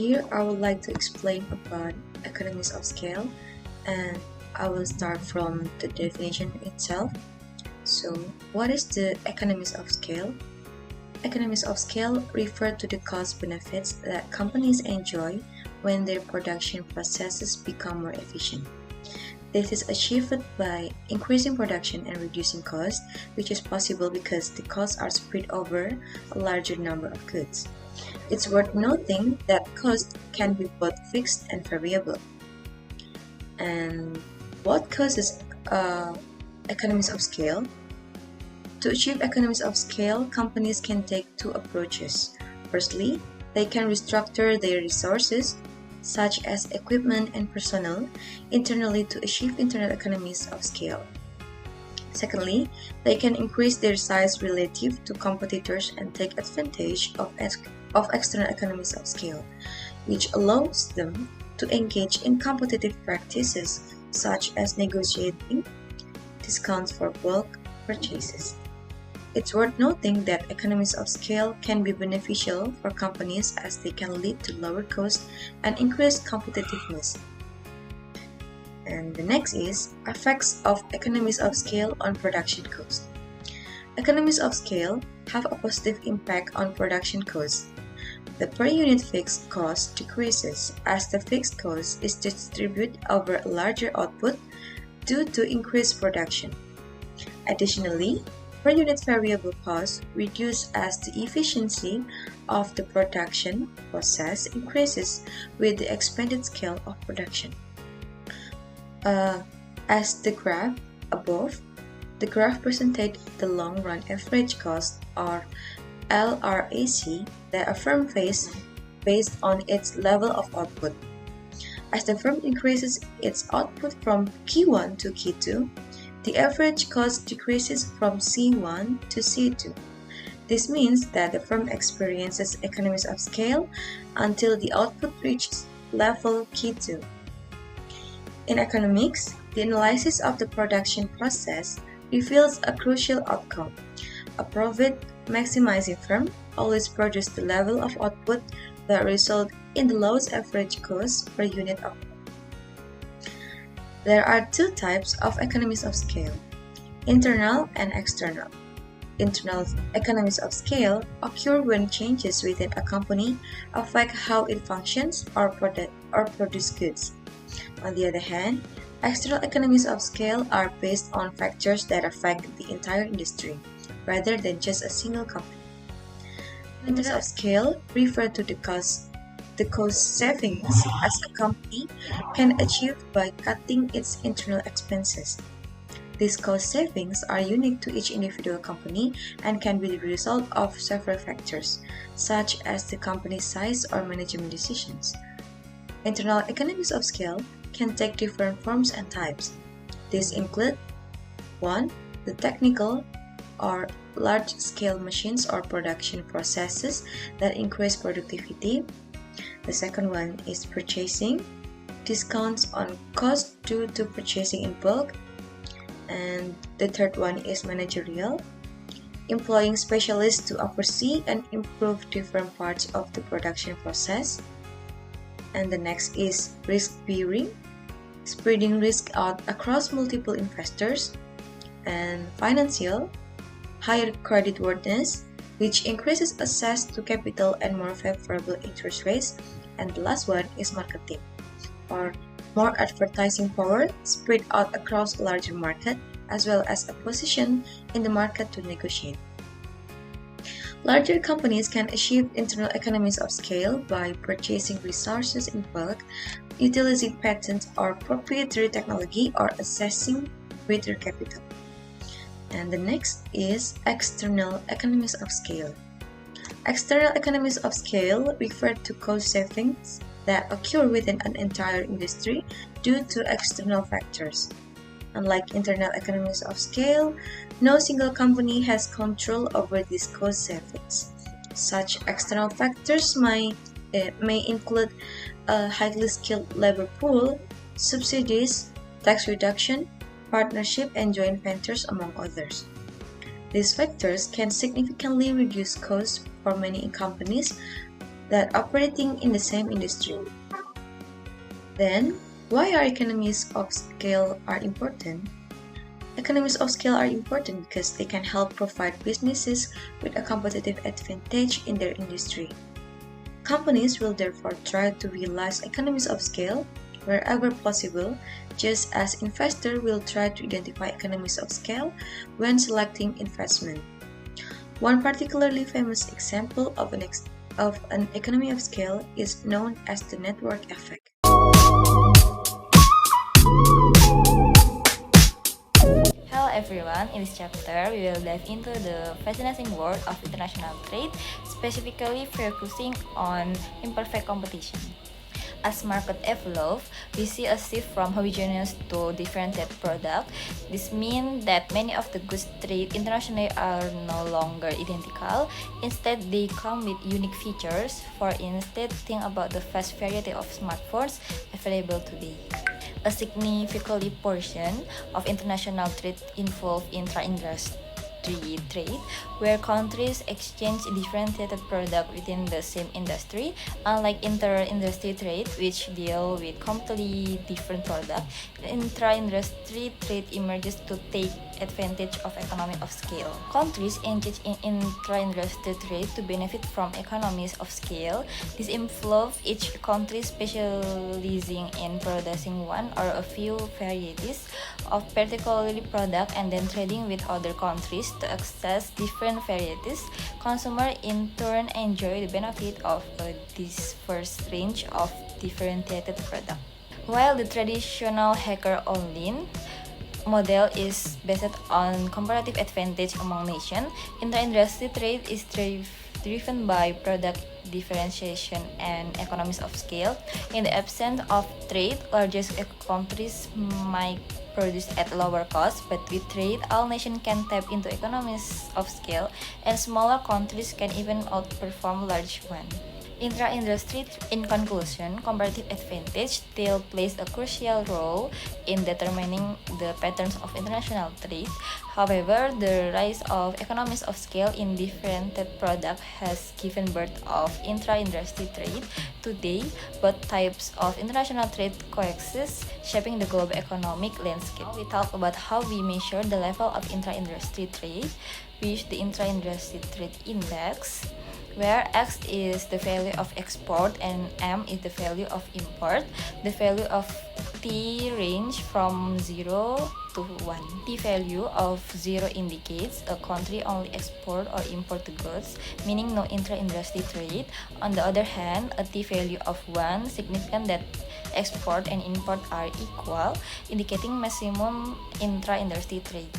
Here I would like to explain about economies of scale, and I will start from the definition itself. So, what is the economies of scale? Economies of scale refer to the cost benefits that companies enjoy when their production processes become more efficient. This is achieved by increasing production and reducing costs, which is possible because the costs are spread over a larger number of goods. It's worth noting that cost can be both fixed and variable. And what causes economies of scale? To achieve economies of scale, companies can take two approaches. Firstly, they can restructure their resources, such as equipment and personnel, internally to achieve internal economies of scale. Secondly, they can increase their size relative to competitors and take advantage of external economies of scale, which allows them to engage in competitive practices such as negotiating discounts for bulk purchases. It's worth noting that economies of scale can be beneficial for companies as they can lead to lower costs and increased competitiveness. And the next is effects of economies of scale on production costs. Economies of scale have a positive impact on production costs. The per unit fixed cost decreases as the fixed cost is distributed over a larger output due to increased production. Additionally, per unit variable costs reduce as the efficiency of the production process increases with the expanded scale of production. As the graph above, the graph presented the long-run average cost or LRAC that a firm faces based on its level of output. As the firm increases its output from Q1 to Q2, the average cost decreases from C1 to C2. This means that the firm experiences economies of scale until the output reaches level Q2. In economics, the analysis of the production process reveals a crucial outcome. A profit-maximizing firm always produces the level of output that results in the lowest average cost per unit of output. There are two types of economies of scale, internal and external. Internal economies of scale occur when changes within a company affect how it functions or produce goods. On the other hand, external economies of scale are based on factors that affect the entire industry, rather than just a single company. Economies of scale refer to the cost savings as a company can achieve by cutting its internal expenses. These cost savings are unique to each individual company and can be the result of several factors, such as the company's size or management decisions. Internal economies of scale can take different forms and types. These include 1. The technical or large-scale machines or production processes that increase productivity. The second one is purchasing, discounts on cost due to purchasing in bulk. And the third one is managerial, employing specialists to oversee and improve different parts of the production process. And the next is risk-bearing, spreading risk out across multiple investors. And financial, higher creditworthiness, which increases access to capital and more favorable interest rates. And the last one is marketing, or more advertising power spread out across a larger market, as well as a position in the market to negotiate. Larger companies can achieve internal economies of scale by purchasing resources in bulk, utilizing patents or proprietary technology, or accessing greater capital. And the next is external economies of scale. External economies of scale refer to cost savings that occur within an entire industry due to external factors. Unlike internal economies of scale, no single company has control over these cost savings. Such external factors may include a highly skilled labor pool, subsidies, tax reduction, partnership, and joint ventures, among others. These factors can significantly reduce costs for many companies that operating in the same industry. Then, why are economies of scale are important? Economies of scale are important because they can help provide businesses with a competitive advantage in their industry. Companies will therefore try to realize economies of scale wherever possible, just as investors will try to identify economies of scale when selecting investment. One particularly famous example of an economy of scale is known as the network effect. Hello everyone, in this chapter we will dive into the fascinating world of international trade, specifically focusing on imperfect competition. As market evolve, we see a shift from homogeneous to differentiated product. This means that many of the goods traded internationally are no longer identical. Instead, they come with unique features. For instance, think about the vast variety of smartphones available today. A significant portion of international trade involves intra-industry trade, where countries exchange differentiated products within the same industry, unlike inter-industry trade, which deal with completely different products. Intra-industry trade emerges to take advantage of economy of scale. Countries engage in intra-industry trade to benefit from economies of scale. This involves each country specializing in producing one or a few varieties of particular product and then trading with other countries to access different varieties. Consumers in turn enjoy the benefit of a diverse range of differentiated products. While the traditional hacker-only model is based on comparative advantage among nations, inter-industry trade is driven by product differentiation and economies of scale. In the absence of trade, largest countries might produce at lower cost, but with trade, all nations can tap into economies of scale, and smaller countries can even outperform large ones. Intra-industry, in conclusion, comparative advantage still plays a crucial role in determining the patterns of international trade. However, the rise of economies of scale in different products has given birth of intra-industry trade. Today, both types of international trade coexist, shaping the global economic landscape. We talk about how we measure the level of intra-industry trade with the intra-industry trade index, where X is the value of export and M is the value of import. The value of T range from 0 to 1. The value of 0 indicates a country only export or import the goods, meaning no intra-industry trade. On the other hand, a T value of 1 significant that export and import are equal, indicating maximum intra-industry trade.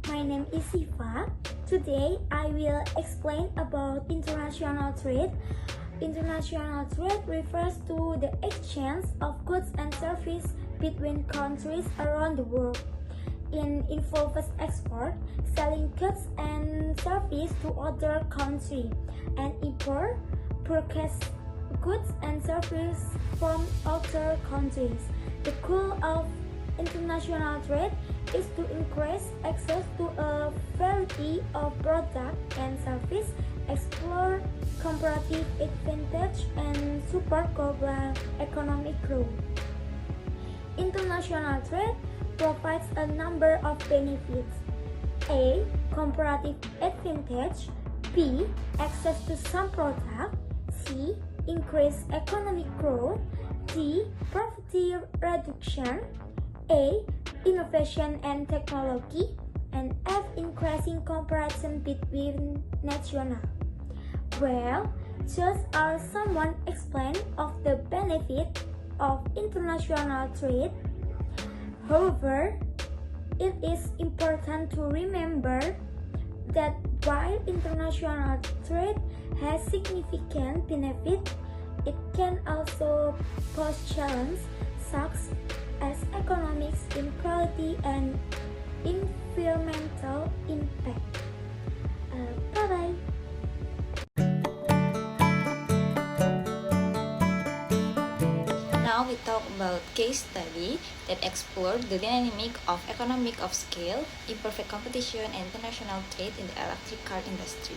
My name is Shiva. Today I will explain about international trade. International trade refers to the exchange of goods and services between countries around the world. It involves export, selling goods and services to other countries, and import, purchase goods and services from other countries. The goal of international trade is to increase access to a variety of products and services, explore comparative advantage, and support global economic growth. International trade provides a number of benefits. A. Comparative advantage. B. Access to some products. C. Increased economic growth. D. Poverty reduction. A. Innovation and technology. And F. Increasing comparison between national. Well, those are someone explain of the benefit of international trade. However, it is important to remember that while international trade has significant benefit, it can also pose challenges such as economic inequality and environmental impact. Bye-bye. Now we talk about case study that explore the dynamic of economic of scale, imperfect competition, and international trade in the electric car industry.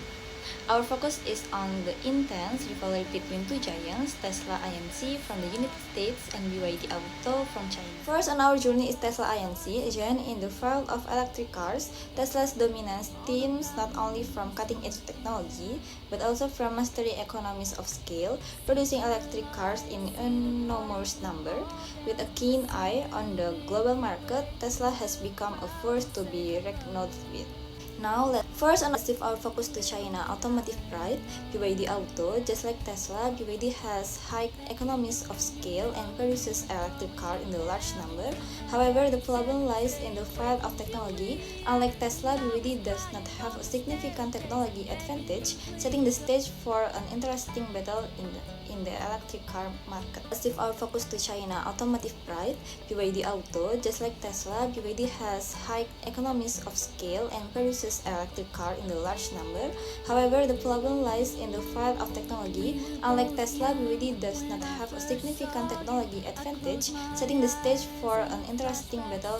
Our focus is on the intense rivalry between two giants, Tesla Inc. from the United States and BYD Auto from China. First on our journey is Tesla Inc., a giant in the field of electric cars. Tesla's dominance stems not only from cutting-edge technology, but also from mastering economies of scale, producing electric cars in enormous number. With a keen eye on the global market, Tesla has become a force to be reckoned with. Now, let's first shift our focus to China automotive pride, BYD Auto. Just like Tesla, BYD has high economies of scale and produces electric car in the large number. However, the problem lies in the field of technology. Unlike Tesla, BYD does not have a significant technology advantage, setting the stage for an interesting battle in the electric car market. Let's shift our focus to China automotive pride, BYD Auto. Just like Tesla, BYD has high economies of scale and produces electric car in the large number. However, the problem lies in the field of technology. Unlike Tesla, BYD does not have a significant technology advantage, setting the stage for an interesting battle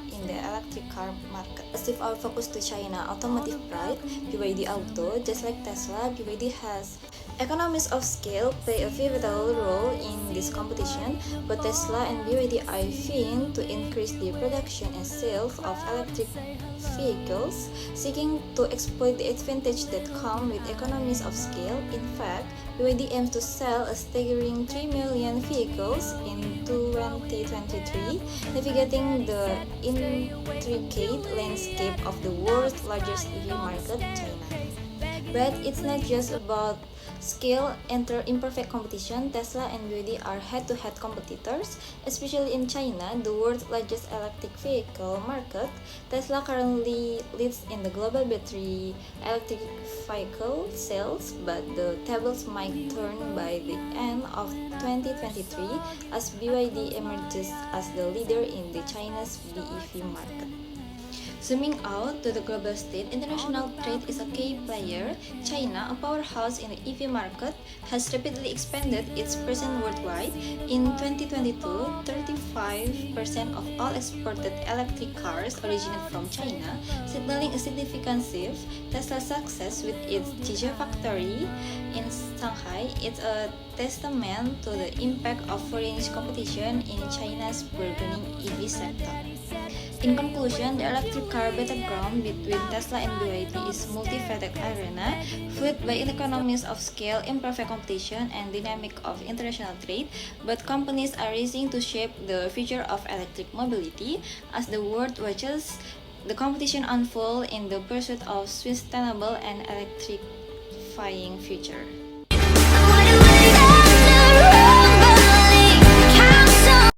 in the electric car market. Let's shift our focus to China automotive pride, BYD Auto. Just like Tesla, BYD has economies of scale play a pivotal role in this competition, but Tesla and BYD are vying to increase the production and sales of electric vehicles, seeking to exploit the advantage that come with economies of scale. In fact, BYD aims to sell a staggering 3 million vehicles in 2023, navigating the intricate landscape of the world's largest EV market, China. But it's not just about scale enter imperfect competition. Tesla and BYD are head-to-head competitors, especially in China, the world's largest electric vehicle market. Tesla currently leads in the global battery electric vehicle sales, but the tables might turn by the end of 2023 as BYD emerges as the leader in the China's BEV market. Zooming out to the global stage, international trade is a key player. China, a powerhouse in the EV market, has rapidly expanded its presence worldwide. In 2022, 35% of all exported electric cars originated from China, signaling a significant shift. Tesla's success with its Gigafactory in Shanghai is a testament to the impact of foreign competition in China's burgeoning EV sector. In conclusion, the electric car battleground between Tesla and BYD is multifaceted arena, fueled by economies of scale, imperfect competition, and dynamic of international trade. But companies are racing to shape the future of electric mobility as the world watches the competition unfold in the pursuit of sustainable and electrifying future.